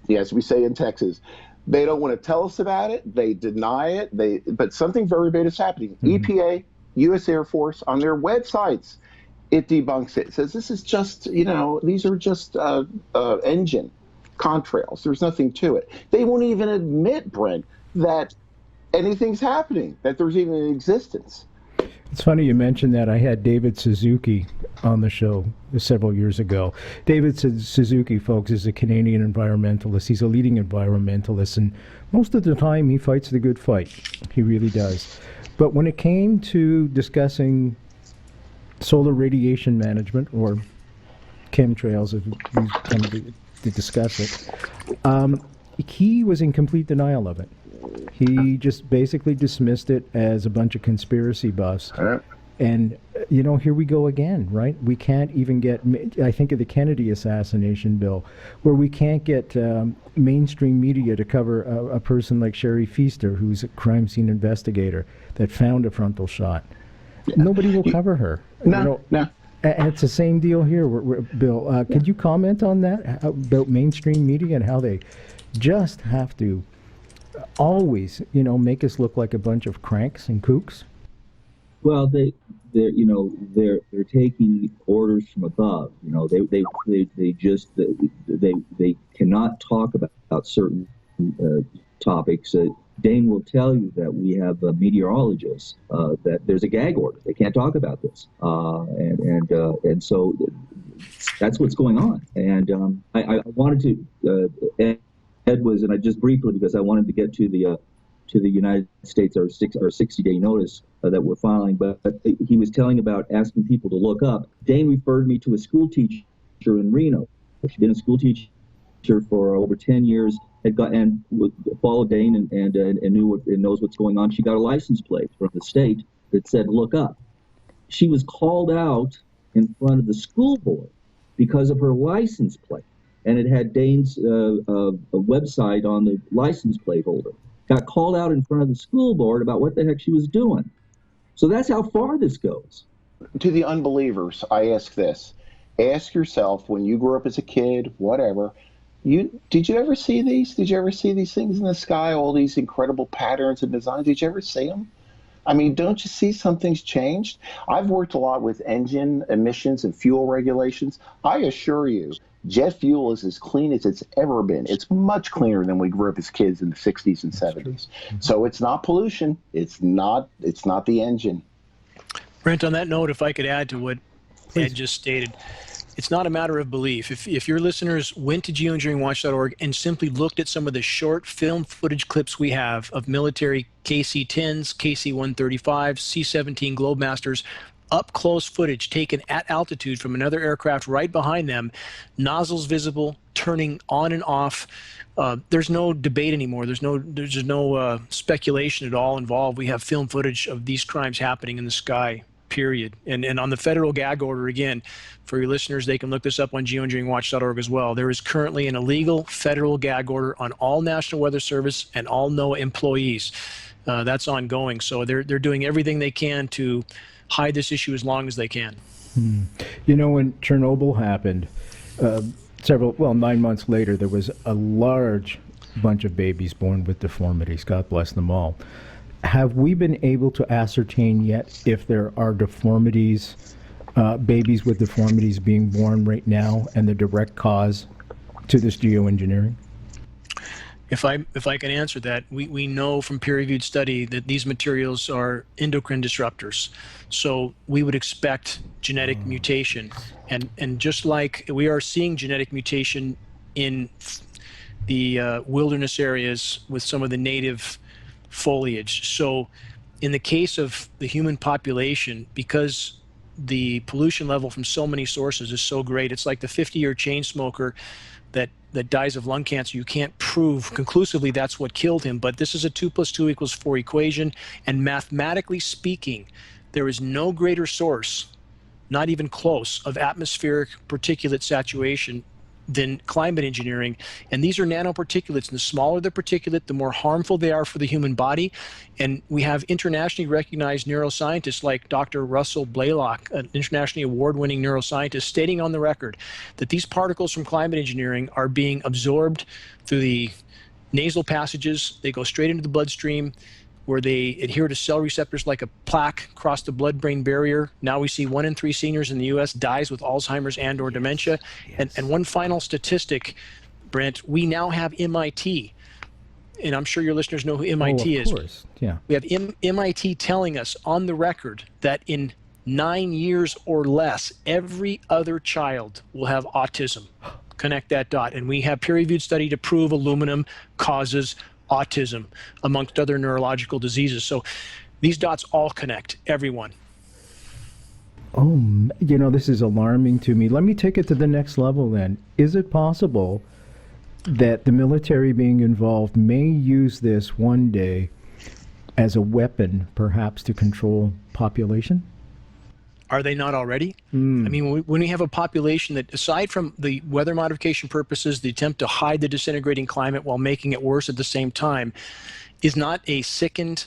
As we say in Texas, they don't want to tell us about it. They deny it. But something very bad is happening. Mm-hmm. EPA, U.S. Air Force, on their websites, it debunks it. It says this is just, these are just engine contrails. There's nothing to it. They won't even admit, Brent, that anything's happening, that there's even an existence. It's funny you mentioned that. I had David Suzuki on the show several years ago. David Suzuki, folks, is a Canadian environmentalist. He's a leading environmentalist, and most of the time he fights the good fight. He really does. But when it came to discussing solar radiation management, or Chem Trails, as we come to discuss it, he was in complete denial of it. He just basically dismissed it as a bunch of conspiracy buffs. And, here we go again, right? We can't even get, I think of the Kennedy assassination bill, where we can't get mainstream media to cover a person like Sherry Feaster, who's a crime scene investigator that found a frontal shot. Yeah. Nobody will cover her. No. And it's the same deal here, Bill. Could you comment on that, about mainstream media and how they just have to always, make us look like a bunch of cranks and kooks? Well, they're taking orders from above. They cannot talk about certain topics. Dane will tell you that we have meteorologists that there's a gag order. They can't talk about this, and so that's what's going on. And I wanted to. Ed was, and I just briefly, because I wanted to get to the United States, our 60-day notice that we're filing, but he was telling about asking people to look up. Dane referred me to a school teacher in Reno. She'd been a school teacher for over 10 years, followed Dane and knows what's going on. She got a license plate from the state that said, look up. She was called out in front of the school board because of her license plate. And it had Dane's a website on the license plate holder. Got called out in front of the school board about what the heck she was doing. So that's how far this goes. To the unbelievers, I ask this. Ask yourself, when you grew up as a kid, whatever, did you ever see these? Did you ever see these things in the sky, all these incredible patterns and designs? Did you ever see them? I mean, don't you see something's changed? I've worked a lot with engine emissions and fuel regulations. I assure you, jet fuel is as clean as it's ever been. It's much cleaner than we grew up as kids in the 60s and 70s. So it's not pollution. It's not the engine. Brent, on that note, if I could add to what Ed just stated, it's not a matter of belief. If your listeners went to geoengineeringwatch.org and simply looked at some of the short film footage clips we have of military KC-10s, KC-135s, C-17 Globemasters, up-close footage taken at altitude from another aircraft right behind them, nozzles visible, turning on and off. There's no debate anymore. There's no speculation at all involved. We have film footage of these crimes happening in the sky, period. And on the federal gag order, again, for your listeners, they can look this up on geoengineeringwatch.org as well. There is currently an illegal federal gag order on all National Weather Service and all NOAA employees. That's ongoing. So they're doing everything they can to hide this issue as long as they can. When Chernobyl happened, 9 months later, there was a large bunch of babies born with deformities. God bless them all. Have we been able to ascertain yet if there are deformities, babies with deformities being born right now, and the direct cause to this geoengineering? If I can answer that, we know from peer-reviewed study that these materials are endocrine disruptors. So we would expect genetic mutation. And just like we are seeing genetic mutation in the wilderness areas with some of the native foliage. So in the case of the human population, because the pollution level from so many sources is so great, it's like the 50-year chain smoker that dies of lung cancer. You can't prove conclusively that's what killed him, but this is a 2 + 2 = 4 equation, and mathematically speaking, there is no greater source, not even close, of atmospheric particulate saturation than climate engineering. And these are nanoparticulates, and the smaller the particulate, the more harmful they are for the human body. And we have internationally recognized neuroscientists like Dr. Russell Blaylock, an internationally award-winning neuroscientist, stating on the record that these particles from climate engineering are being absorbed through the nasal passages. They go straight into the bloodstream, where they adhere to cell receptors like a plaque across the blood-brain barrier. Now we see 1 in 3 seniors in the U.S. dies with Alzheimer's and/or dementia. And one final statistic, Brent, we now have MIT, and I'm sure your listeners know who MIT is. Of course, yeah. We have MIT telling us on the record that in 9 years or less, every other child will have autism. Connect that dot. And we have peer-reviewed study to prove aluminum causes autism, amongst other neurological diseases. So these dots all connect, everyone. Oh, this is alarming to me. Let me take it to the next level then. Is it possible that the military being involved may use this one day as a weapon, perhaps to control population? Are they not already? I mean, when we have a population that, aside from the weather modification purposes, the attempt to hide the disintegrating climate while making it worse at the same time, is not a sickened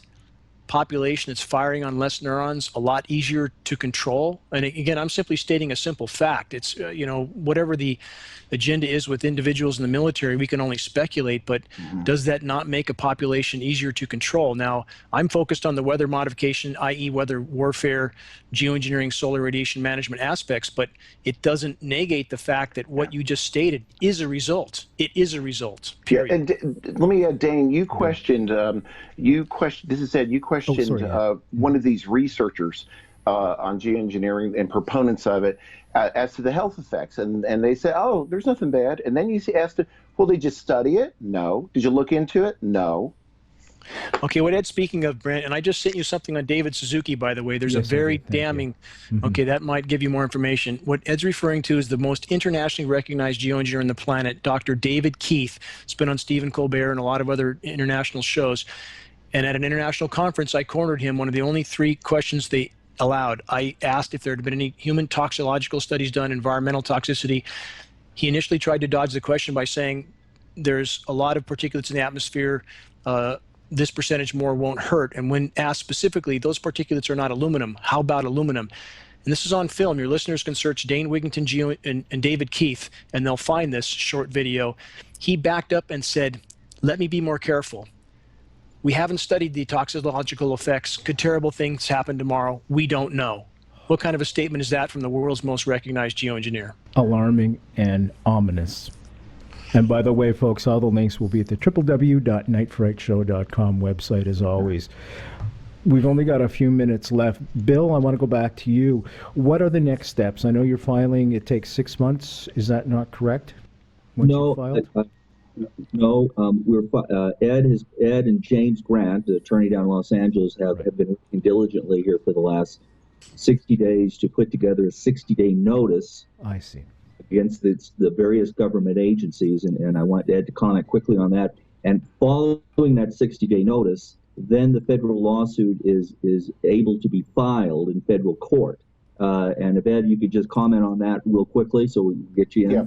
population that's firing on less neurons a lot easier to control? And again, I'm simply stating a simple fact. It's, whatever the agenda is with individuals in the military, we can only speculate, but does that not make a population easier to control? Now, I'm focused on the weather modification, i.e. weather warfare, geoengineering, solar radiation management aspects, but it doesn't negate the fact that what you just stated is a result. It is a result, period. Yeah, and let me add, Dane, you questioned, this is Ed, you questioned one of these researchers on geoengineering and proponents of it as to the health effects. And they say, oh, there's nothing bad. And then you asked, well, did you study it? No. Did you look into it? No. Okay, what Ed's speaking of, Brent, and I just sent you something on David Suzuki, by the way. There's a very damning, okay, that might give you more information. What Ed's referring to is the most internationally recognized geoengineer on the planet, Dr. David Keith. It's been on Stephen Colbert and a lot of other international shows. And at an international conference, I cornered him. One of the only 3 questions they allowed, I asked if there had been any human toxicological studies done, environmental toxicity. He initially tried to dodge the question by saying there's a lot of particulates in the atmosphere, this percentage more won't hurt. And when asked specifically, those particulates are not aluminum. How about aluminum? And this is on film. Your listeners can search Dane Wigington Geo and David Keith, and they'll find this short video. He backed up and said, let me be more careful. We haven't studied the toxicological effects. Could terrible things happen tomorrow? We don't know. What kind of a statement is that from the world's most recognized geoengineer? Alarming and ominous. And by the way, folks, all the links will be at the www.nightfrightshow.com website, as always. We've only got a few minutes left. Bill, I want to go back to you. What are the next steps? I know you're filing. It takes 6 months. Is that not correct? No, Ed and James Grant, the attorney down in Los Angeles, have been working diligently here for the last 60 days to put together a 60-day notice. I see. Against the various government agencies, and I want Ed to comment quickly on that. And following that 60-day notice, then the federal lawsuit is able to be filed in federal court. And if Ed, you could just comment on that real quickly so we can get you in. Yeah,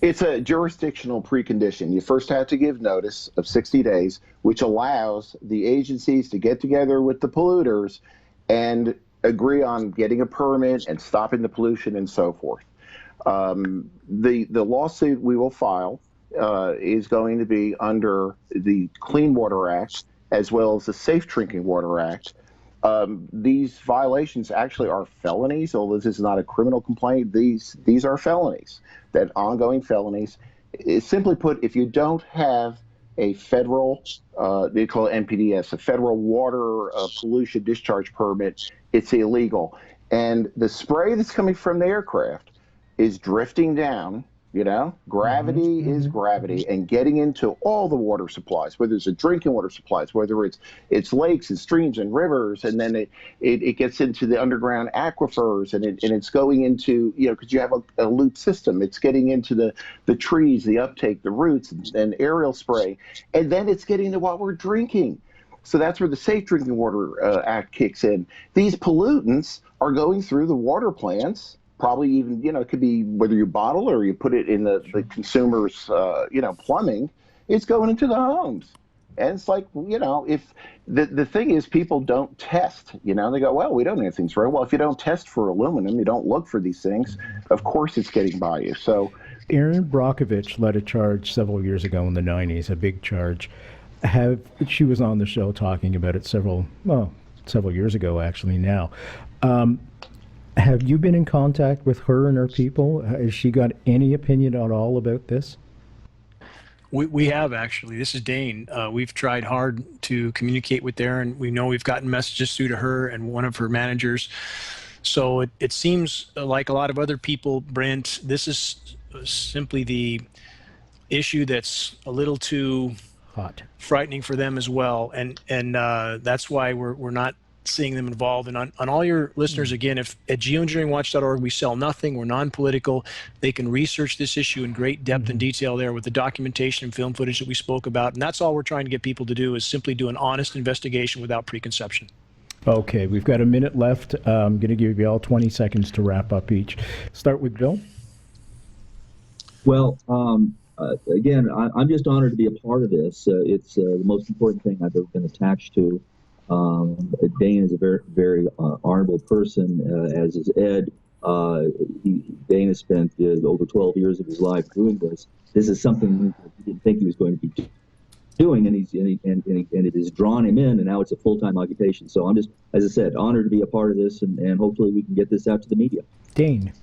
it's a jurisdictional precondition. You first have to give notice of 60 days, which allows the agencies to get together with the polluters and agree on getting a permit and stopping the pollution and so forth. The lawsuit we will file is going to be under the Clean Water Act as well as the Safe Drinking Water Act. These violations actually are felonies, although this is not a criminal complaint. These are felonies, that ongoing felonies. It's simply put, if you don't have a federal, they call it NPDES, a federal water pollution discharge permit, it's illegal. And the spray that's coming from the aircraft is drifting down You know, gravity is gravity, and getting into all the water supplies, whether it's drinking water supplies, whether it's lakes and streams and rivers, and then it gets into the underground aquifers, and it's going into, you know, because you have a loop system. It's getting into the trees, the uptake, the roots, and aerial spray, and then it's getting to what we're drinking. So that's where the Safe Drinking Water Act kicks in. These pollutants are going through the water plants. Probably even, you know, it could be whether you bottle or you put it in the consumer's, you know, plumbing, it's going into the homes. And it's like, you know, if the thing is, people don't test, you know, they go, well, we don't know anything's wrong. Well, if you don't test for aluminum, you don't look for these things, of course it's getting by you. So Erin Brockovich led a charge several years ago in the 90s, a big charge. She was on the show talking about it several years ago, actually, now. Have you been in contact with her and her people? Has she got any opinion at all about this? We have, actually. This is Dane. We've tried hard to communicate with Erin. We know we've gotten messages through to her and one of her managers. So it seems like a lot of other people, Brent, this is simply the issue that's a little too hot, frightening for them as well. And that's why we're not seeing them involved. And on all your listeners, again, if at geoengineeringwatch.org, we sell nothing, we're non-political, they can research this issue in great depth and detail there with the documentation and film footage that we spoke about. And that's all we're trying to get people to do, is simply do an honest investigation without preconception. Okay, we've got a minute left. I'm going to give you all 20 seconds to wrap up each. Start with Bill. Well, again, I'm just honored to be a part of this. It's the most important thing I've ever been attached to. Dane is a very, very honorable person, as is Ed. Dane has spent over 12 years of his life doing this. This is something he didn't think he was going to be doing, and it has drawn him in, and now it's a full-time occupation. So I'm just, as I said, honored to be a part of this, and hopefully we can get this out to the media. Dane.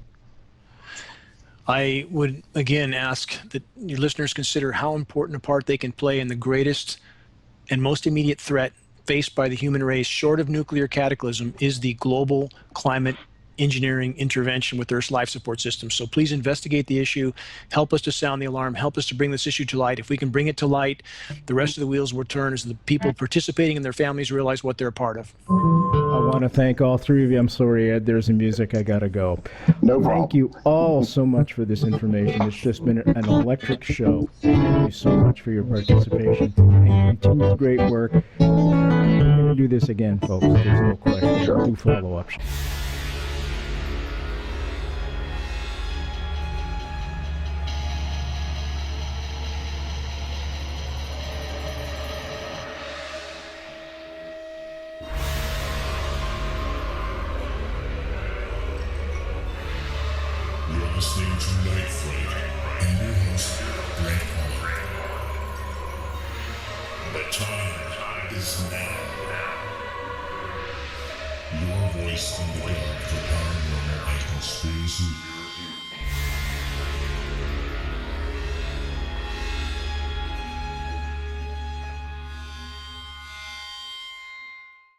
I would, again, ask that your listeners consider how important a part they can play in the greatest and most immediate threat faced by the human race, short of nuclear cataclysm, is the global climate engineering intervention with Earth's life support system. So please investigate the issue, help us to sound the alarm, help us to bring this issue to light. If we can bring it to light, the rest of the wheels will turn as the people participating and their families realize what they're a part of. I want to thank all three of you. I'm sorry, Ed, there's the music. I got to go. No problem. Thank you all so much for this information. It's just been an electric show. Thank you so much for your participation and continued great work. We're going to do this again, folks. There's no question. Sure. Do follow-up. You're listening to Night Fright and your host, Brent Holland. The time is now. Your voice in the dark for paranormal and conspiracy.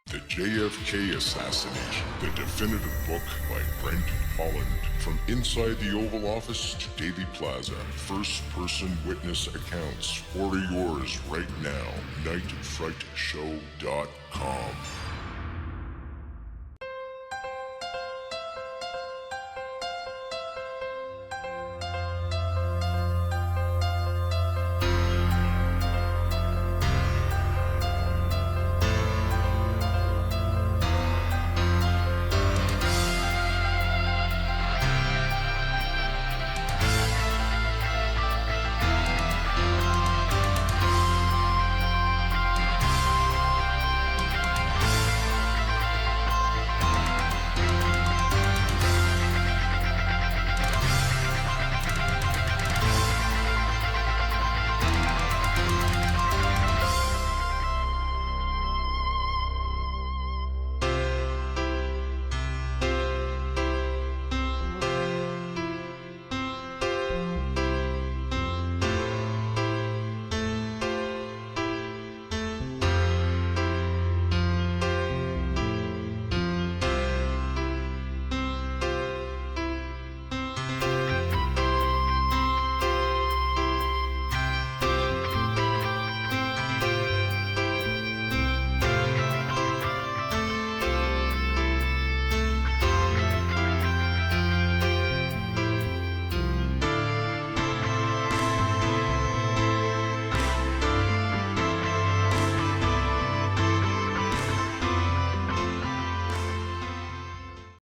The JFK Assassination, the definitive book by Brent Holland. From inside the Oval Office to Daily Plaza, first-person witness accounts. Order yours right now. NightFrightShow.com.